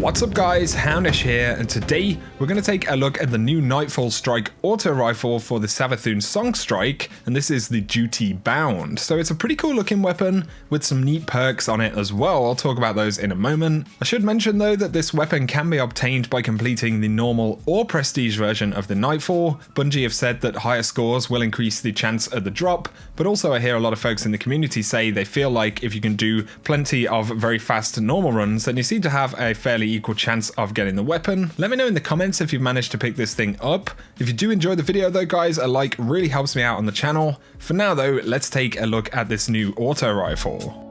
What's up guys, Houndish here, and today we're going to take a look at the new Nightfall strike auto rifle for the Savathun song strike, and this is the Duty Bound. So it's a pretty cool looking weapon with some neat perks on it as well. I'll talk about those in a moment. I should mention though that this weapon can be obtained by completing the normal or prestige version of the Nightfall. Bungie have said that higher scores will increase the chance at the drop, but also I hear a lot of folks in the community say they feel like if you can do plenty of very fast normal runs, then you seem to have a fairly equal chance of getting the weapon. Let me know in the comments if you've managed to pick this thing up. If you do enjoy the video though guys, a like really helps me out on the channel. For now though, let's take a look at this new auto rifle.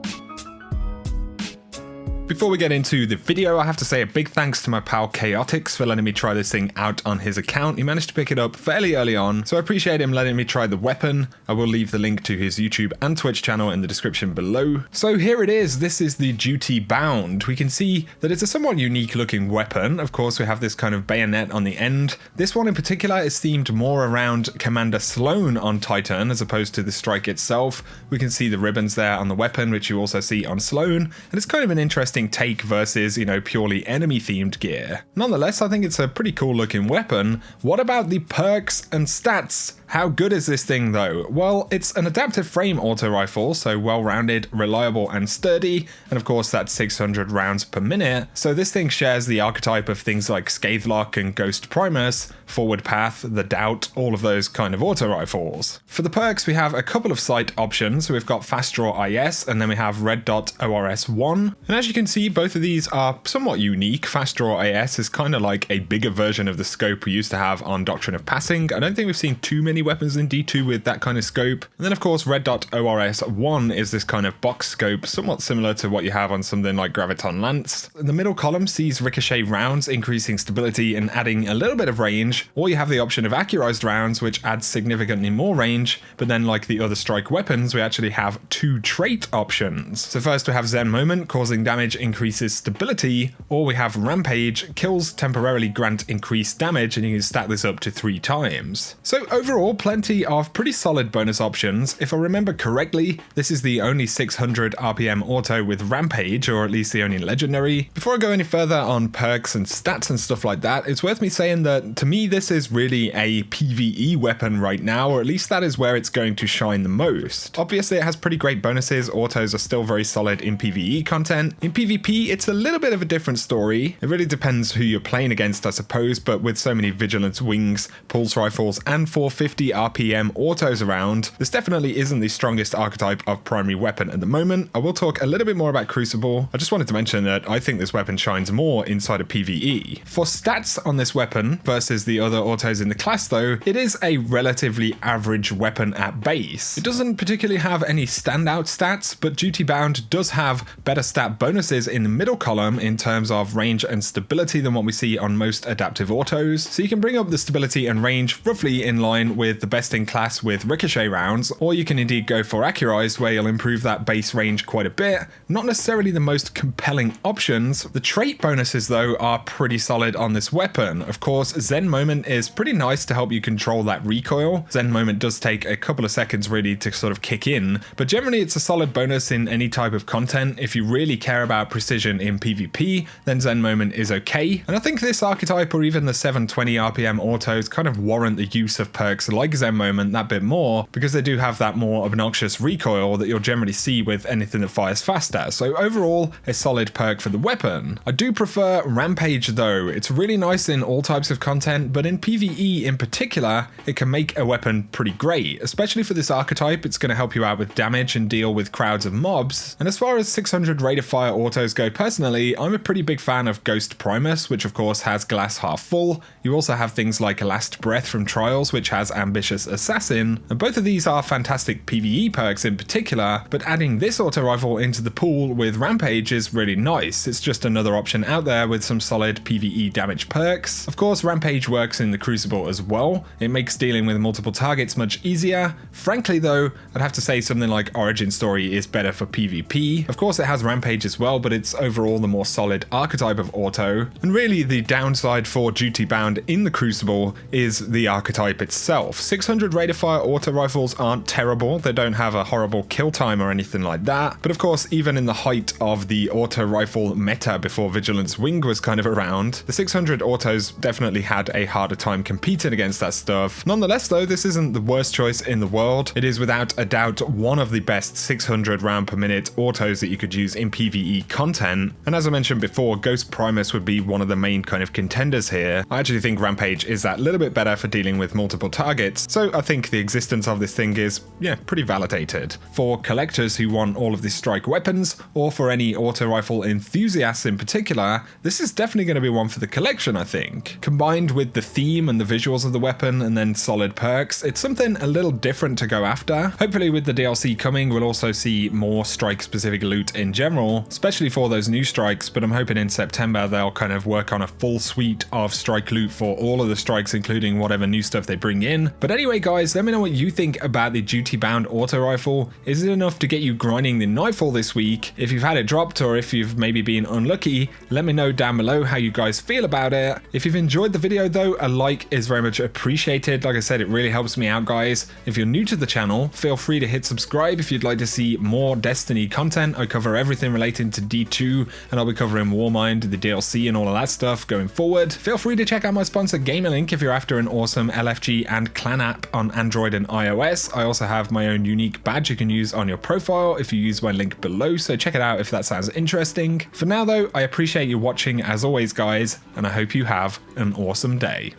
Before we get into the video, I have to say a big thanks to my pal Kaotikz for letting me try this thing out on his account. He managed to pick it up fairly early on, so I appreciate him letting me try the weapon. I will leave the link to his YouTube and Twitch channel in the description below. So here it is, this is the Duty Bound. We can see that it's a somewhat unique looking weapon. Of course, we have this kind of bayonet on the end. This one in particular is themed more around Commander Sloan on Titan as opposed to the strike itself. We can see the ribbons there on the weapon, which you also see on Sloan, and it's kind of an interesting take versus, purely enemy themed gear. Nonetheless, I think it's a pretty cool looking weapon. What about the perks and stats? How good is this thing though? Well, it's an adaptive frame auto rifle, so well-rounded, reliable and sturdy, and of course that's 600 rounds per minute. So this thing shares the archetype of things like Scathelock and Ghost Primus, Forward Path, the Doubt, all of those kind of auto rifles. For the perks, we have a couple of sight options. We've got Fast Draw IS, and then we have Red Dot ORS 1. And as you can see, both of these are somewhat unique. Fast Draw IS is kind of like a bigger version of the scope we used to have on Doctrine of Passing. I don't think we've seen too many weapons in D2 with that kind of scope. And then of course Red Dot ORS 1 is this kind of box scope, somewhat similar to what you have on something like Graviton Lance. The middle column sees ricochet rounds increasing stability and adding a little bit of range, or you have the option of accurized rounds which adds significantly more range, but then like the other strike weapons we actually have two trait options. So first we have Zen Moment, causing damage increases stability, or we have Rampage, kills temporarily grant increased damage, and you can stack this up to 3 times. So overall, plenty of pretty solid bonus options. If I remember correctly, this is the only 600 RPM auto with Rampage, or at least the only legendary. Before I go any further on perks and stats and stuff like that, it's worth me saying that to me this is really a PvE weapon right now, or at least that is where it's going to shine the most. Obviously it has pretty great bonuses, autos are still very solid in PvE content. In PvP it's a little bit of a different story. It really depends who you're playing against I suppose, but with so many Vigilance Wings, Pulse Rifles and 450 RPM autos around, this definitely isn't the strongest archetype of primary weapon at the moment. I will talk a little bit more about Crucible. I just wanted to mention that I think this weapon shines more inside of PvE. For stats on this weapon versus the other autos in the class though, it is a relatively average weapon at base. It doesn't particularly have any standout stats, but Duty Bound does have better stat bonuses in the middle column in terms of range and stability than what we see on most adaptive autos. So you can bring up the stability and range roughly in line with the best in class with ricochet rounds, or you can indeed go for accurized where you'll improve that base range quite a bit. Not necessarily the most compelling options. The trait bonuses though are pretty solid on this weapon. Of course, Zen Moment is pretty nice to help you control that recoil. Zen Moment does take a couple of seconds really to sort of kick in, but generally it's a solid bonus in any type of content. If you really care about precision in PvP, then Zen Moment is okay. And I think this archetype or even the 720 RPM autos kind of warrant the use of perks like Zen Moment that bit more, because they do have that more obnoxious recoil that you'll generally see with anything that fires faster. So overall, a solid perk for the weapon. I do prefer Rampage though. It's really nice in all types of content, but in PvE in particular, it can make a weapon pretty great. Especially for this archetype, it's going to help you out with damage and deal with crowds of mobs. And as far as 600 rate of fire autos go personally, I'm a pretty big fan of Ghost Primus, which of course has glass half full. You also have things like Last Breath from Trials, which has Ambitious Assassin, and both of these are fantastic PvE perks in particular, but adding this auto rifle into the pool with Rampage is really nice. It's just another option out there with some solid PvE damage perks. Of course, Rampage works in the Crucible as well. It makes dealing with multiple targets much easier. Frankly though, I'd have to say something like Origin Story is better for PvP. Of course it has Rampage as well, well, but it's overall the more solid archetype of auto. And really the downside for duty bound in the Crucible is the archetype itself. 600 rate of fire auto rifles aren't terrible, they don't have a horrible kill time or anything like that, but of course even in the height of the auto rifle meta before Vigilance Wing was kind of around, the 600 autos definitely had a harder time competing against that stuff. Nonetheless though, this isn't the worst choice in the world. It is without a doubt one of the best 600 round per minute autos that you could use in PvE content, and as I mentioned before, Ghost Primus would be one of the main kind of contenders here. I actually think Rampage is that little bit better for dealing with multiple targets, so I think the existence of this thing is, yeah, pretty validated. For collectors who want all of these strike weapons, or for any auto rifle enthusiasts in particular, this is definitely going to be one for the collection, I think. Combined with the theme and the visuals of the weapon and then solid perks, it's something a little different to go after. Hopefully with the DLC coming, we'll also see more strike specific loot in general, especially for those new strikes, but I'm hoping in September they'll kind of work on a full suite of strike loot for all of the strikes, including whatever new stuff they bring in. But anyway guys, let me know what you think about the duty bound auto rifle. Is it enough to get you grinding the Nightfall this week? If you've had it dropped or if you've maybe been unlucky, let me know down below how you guys feel about it. If you've enjoyed the video though, a like is very much appreciated. Like I said, it really helps me out guys. If you're new to the channel, feel free to hit subscribe if you'd like to see more Destiny content. I cover everything relating to D2 and I'll be covering Warmind, the DLC and all of that stuff going forward. Feel free to check out my sponsor Gamerlink if you're after an awesome LFG and clan app on Android and iOS. I also have my own unique badge you can use on your profile if you use my link below, so check it out if that sounds interesting. For now though, I appreciate you watching as always guys, and I hope you have an awesome day.